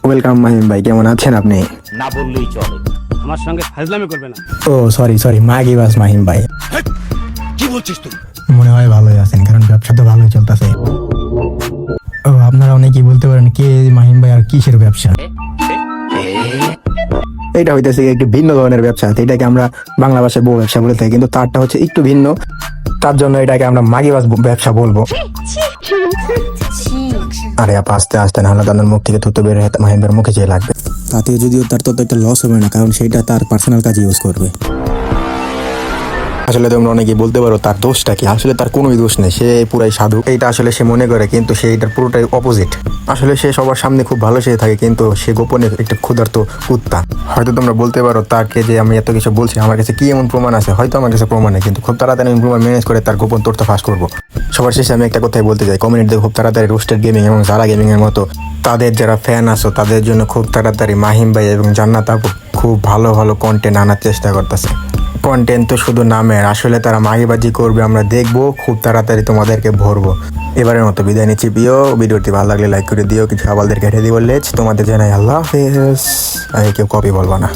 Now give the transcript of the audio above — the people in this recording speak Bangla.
ওয়েলকাম মাহিম ভাই, কেমন আছেন আপনি? না বললেই চলে। আমার সঙ্গে ফাজলামি করবে না। ও সরি মাগিবাস মাহিম ভাই। কি বলছিস তুই? মনে হয় ভালোই আছেন, কারণ ব্যবসা তো ভালোই চলতেছে। ও আপনারা অনেকেই বলতে পারেন কে মাহিম ভাই আর কিসের ব্যবসা। এটা হইতেছে একটু ভিন্ন ধরনের ব্যবসা, এটাকে আমরা বাংলা ভাষায় বউ ব্যবসা বলে থাকি, কিন্তু তারটা হচ্ছে একটু ভিন্ন। তার জন্য এটাকে আমরা মাগিবাস ব্যবসা বলবো। আরে আপা আস্তে আস্তে, নাহলে তাদের মুখ থেকে থুতু বের হয়ে মাহিম ভাইয়ের মুখে যেয়ে লাগবে। তাতে যদিও তার তত একটা লস হবে না, কারণ সেটা তার পার্সোনাল কাজে ইউজ করবে। আসলে তোমরা অনেকেই বলতে পারো তার দোষটা কি, আসলে তার কোনোই দোষ নেই, সে পুরাই সাধু, এইটা আসলে সে মনে করে, কিন্তু সে এটার পুরোটাই অপোজিট। আসলে সে সবার সামনে খুব ভালো সে থাকে, কিন্তু সে গোপনে একটা ক্ষুধার্ত কুত্তা। হয়তো তোমরা বলতে পারো তাকে যে আমি এত কিছু বলছি, আমার কাছে কি এমন প্রমাণ আছে? হয়তো আমার কাছে প্রমাণ নেই, কিন্তু খুব তাড়াতাড়ি আমি প্রমাণ ম্যানেজ করে তার গোপন তথ্য ফাঁস করবো। সবার শেষে আমি একটা কথাই বলতে চাই, কমিউনিটিতে খুব তাড়াতাড়ি রোস্টেড গেমিং এবং জারা গেমিং এর মতো তাদের যারা ফ্যান আছো তাদের জন্য খুব তাড়াতাড়ি মাহিম ভাই এবং জান্নাত আপু খুব ভালো ভালো কন্টেন্ট আনার চেষ্টা করতেছে। কন্টেন্ট তো শুধু নামের, আসলে তারা মাগিবাজি করবে আমরা দেখবো, খুব তাড়াতাড়ি তোমাদেরকে ভরবো। এবারের মতো বিদায় নিচ্ছি। ভিডিওটি ভালো লাগলে লাইক করে দিও, কিছু আবালদের কেটে দিও। তোমাদের জানাই আল্লাহ হাফেজ। কেউ কপি বলবো না।